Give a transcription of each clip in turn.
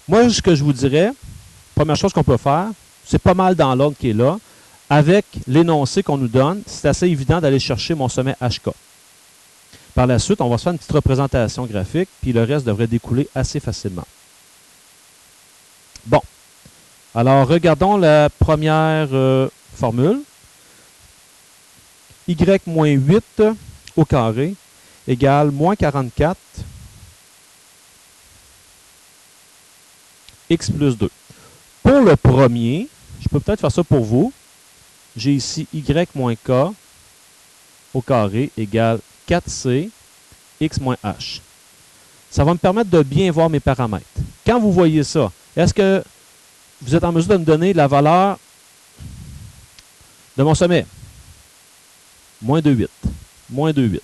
Moi, ce que je vous dirais, première chose qu'on peut faire, c'est pas mal dans l'ordre qui est là. Avec l'énoncé qu'on nous donne, c'est assez évident d'aller chercher mon sommet HK. Par la suite, on va se faire une petite représentation graphique, puis le reste devrait découler assez facilement. Bon. Alors, regardons la première formule. Y-8 au carré égale moins 44 x plus 2. Pour le premier, je peux peut-être faire ça pour vous. J'ai ici y moins k au carré égale 4c x moins h. Ça va me permettre de bien voir mes paramètres. Quand vous voyez ça, est-ce que vous êtes en mesure de me donner la valeur de mon sommet? Moins 2,8. Moins 2,8.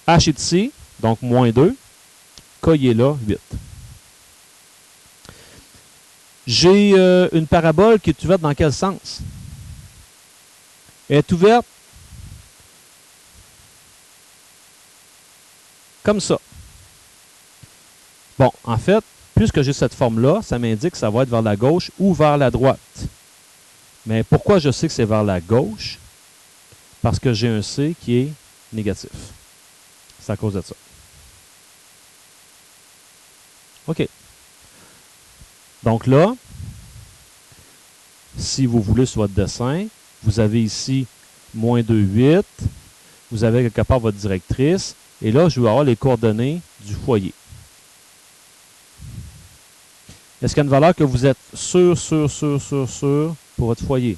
H est ici, donc moins 2. K il est là, 8. J'ai une parabole qui est ouverte dans quel sens? Elle est ouverte comme ça. Bon, en fait, puisque j'ai cette forme-là, ça m'indique que ça va être vers la gauche ou vers la droite. Mais pourquoi je sais que c'est vers la gauche? Parce que j'ai un C qui est négatif. C'est à cause de ça. OK. Donc là, si vous voulez sur votre dessin, vous avez ici moins 2,8. Vous avez quelque part votre directrice. Et là, je vais avoir les coordonnées du foyer. Est-ce qu'il y a une valeur que vous êtes sûr pour votre foyer?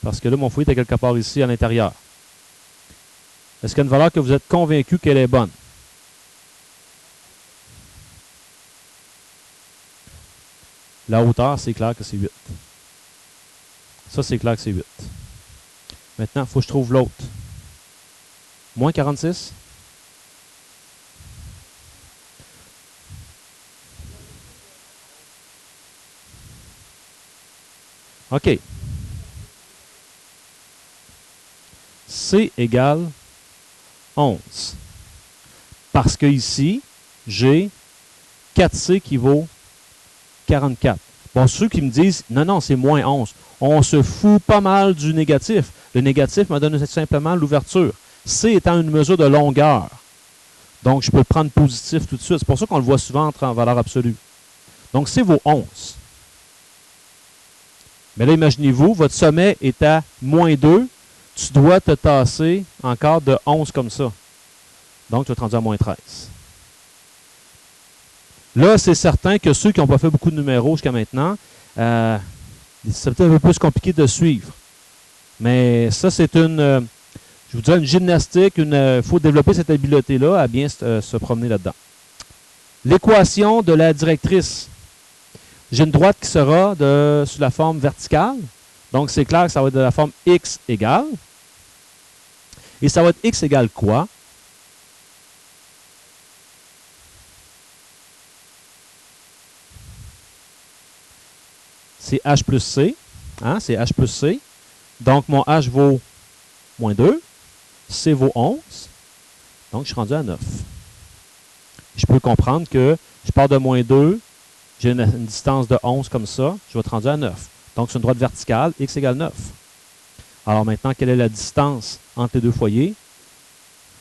Parce que là, mon foyer est quelque part ici à l'intérieur. Est-ce qu'il y a une valeur que vous êtes convaincu qu'elle est bonne? La hauteur, c'est clair que c'est 8. Ça, c'est clair que c'est 8. Maintenant, il faut que je trouve l'autre. Moins 46? OK. C égale 11. Parce que ici, j'ai 4C qui vaut 44. Bon, ceux qui me disent, non, c'est moins 11. On se fout pas mal du négatif. Le négatif me donne simplement l'ouverture. C étant une mesure de longueur. Donc, je peux prendre positif tout de suite. C'est pour ça qu'on le voit souvent en valeur absolue. Donc, C vaut 11. Mais là, imaginez-vous, votre sommet est à moins 2. Tu dois te tasser encore de 11 comme ça. Donc, tu vas te rendre à moins 13. Là, c'est certain que ceux qui n'ont pas fait beaucoup de numéros jusqu'à maintenant, c'est peut-être un peu plus compliqué de suivre. Mais ça, c'est une, je vous dirais, une gymnastique. Il faut développer cette habileté-là à bien se promener là-dedans. L'équation de la directrice. J'ai une droite qui sera sous la forme verticale. Donc, c'est clair que ça va être de la forme x égale. Et ça va être x égale quoi? C'est h plus c. Hein? C'est h plus c. Donc, mon h vaut moins 2. C vaut 11. Donc, je suis rendu à 9. Je peux comprendre que je pars de moins 2. J'ai une distance de 11 comme ça. Je vais être rendu à 9. Donc, c'est une droite verticale. X égale 9. Alors maintenant, quelle est la distance entre les deux foyers?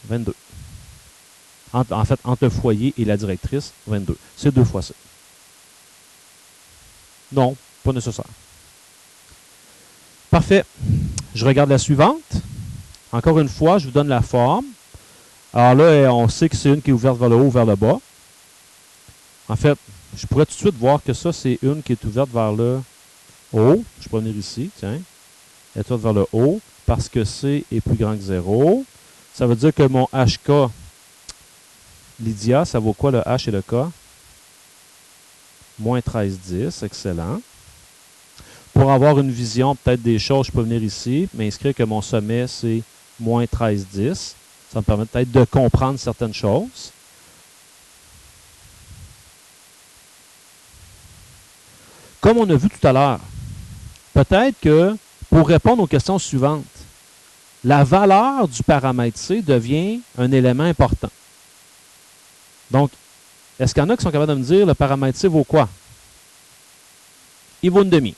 22. En fait, entre le foyer et la directrice, 22. C'est 2 fois C. Non, pas nécessaire. Parfait. Je regarde la suivante. Encore une fois, je vous donne la forme. Alors là, on sait que c'est une qui est ouverte vers le haut ou vers le bas. En fait, je pourrais tout de suite voir que ça, c'est une qui est ouverte vers le haut. Je peux venir ici, tiens. Elle est ouverte vers le haut parce que C est plus grand que 0. Ça veut dire que mon HK, Lydia, ça vaut quoi le H et le K? Moins 13,10, excellent. Pour avoir une vision peut-être des choses, je peux venir ici, m'inscrire que mon sommet, c'est moins 13,10. Ça me permet peut-être de comprendre certaines choses. Comme on a vu tout à l'heure, peut-être que pour répondre aux questions suivantes, la valeur du paramètre C devient un élément important. Donc, est-ce qu'il y en a qui sont capables de me dire le paramètre C vaut quoi? Il vaut une demi.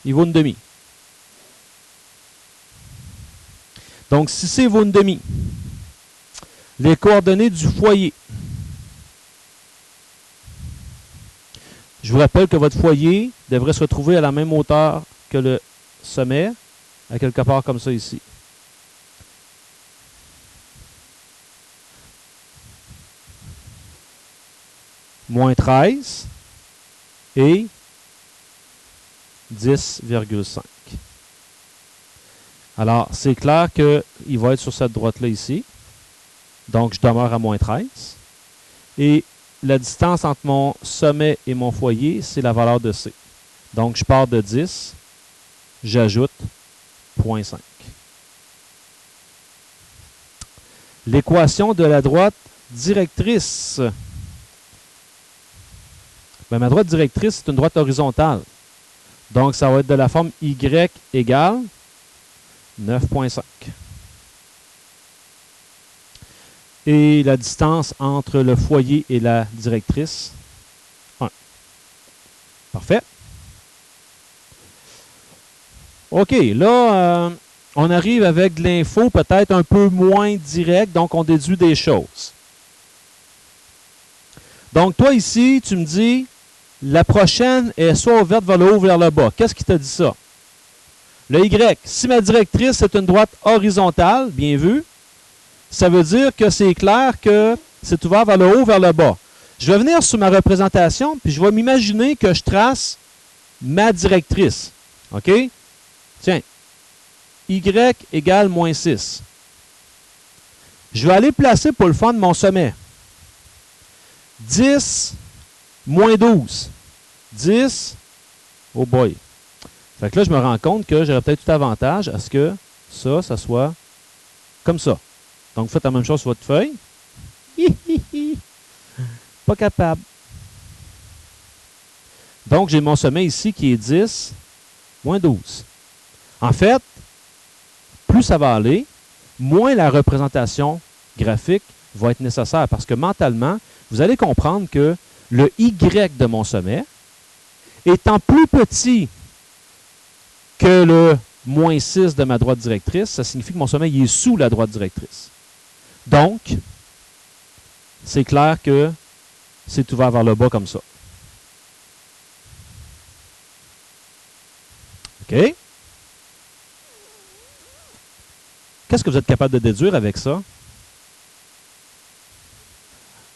Il vaut une demi. Donc, si C vaut une demi, les coordonnées du foyer. Je vous rappelle que votre foyer devrait se retrouver à la même hauteur que le sommet, à quelque part comme ça ici. Moins 13 et 10,5. Alors, c'est clair qu'il va être sur cette droite-là ici. Donc, je demeure à moins 13. Et la distance entre mon sommet et mon foyer, c'est la valeur de C. Donc, je pars de 10, j'ajoute 0,5. L'équation de la droite directrice. Bien, ma droite directrice, c'est une droite horizontale. Donc, ça va être de la forme Y égale 9,5. Et la distance entre le foyer et la directrice, 1. Parfait. OK, là, on arrive avec de l'info peut-être un peu moins directe, donc on déduit des choses. Donc, toi ici, tu me dis, la prochaine est soit ouverte vers le haut ou vers le bas. Qu'est-ce qui t'a dit ça? Le Y, si ma directrice est une droite horizontale, bien vu, ça veut dire que c'est clair que c'est ouvert vers le haut ou vers le bas. Je vais venir sur ma représentation, puis je vais m'imaginer que je trace ma directrice. OK? Tiens, Y égale moins 6. Je vais aller placer pour le fun mon sommet. 10 moins 12. 10, oh boy. Fait que là, je me rends compte que j'aurais peut-être tout avantage à ce que ça soit comme ça. Donc, faites la même chose sur votre feuille. Pas capable. Donc, j'ai mon sommet ici qui est 10 moins 12. En fait, plus ça va aller, moins la représentation graphique va être nécessaire parce que mentalement, vous allez comprendre que le Y de mon sommet, étant plus petit que le moins 6 de ma droite directrice, ça signifie que mon sommet il est sous la droite directrice. Donc, c'est clair que c'est ouvert vers le bas comme ça. OK? Qu'est-ce que vous êtes capable de déduire avec ça?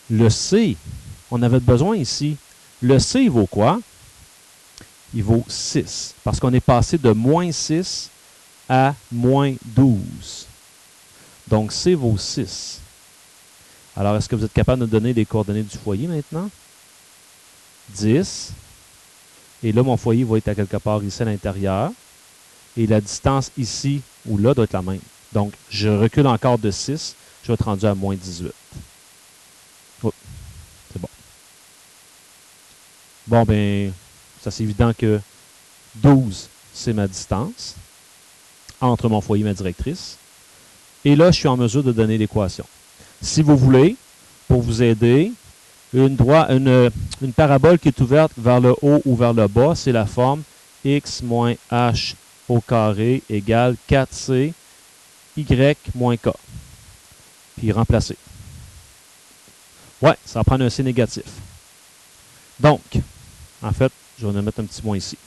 Le C, on avait besoin ici. Le C, il vaut quoi? Il vaut 6. Parce qu'on est passé de moins 6 à moins 12. Donc, C vaut 6. Alors, est-ce que vous êtes capable de donner les coordonnées du foyer maintenant? 10. Et là, mon foyer va être à quelque part ici à l'intérieur. Et la distance ici ou là doit être la même. Donc, je recule encore de 6. Je vais être rendu à moins 18. Oh, c'est bon. Bon, ben, ça c'est évident que 12, c'est ma distance entre mon foyer et ma directrice. Et là, je suis en mesure de donner l'équation. Si vous voulez, pour vous aider, une parabole qui est ouverte vers le haut ou vers le bas, c'est la forme x moins h au carré égale 4c y moins k. Puis remplacer. Ouais, ça va prendre un c négatif. Donc, en fait, je vais en mettre un petit moins ici.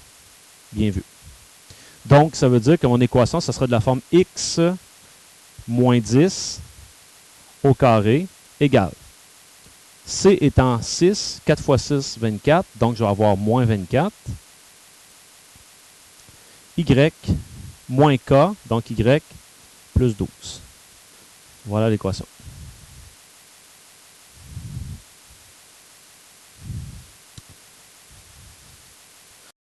Bien vu. Donc, ça veut dire que mon équation, ça sera de la forme x moins 10 au carré égale. C étant 6, 4 fois 6, 24. Donc, je vais avoir moins 24. Y moins K, donc Y plus 12. Voilà l'équation.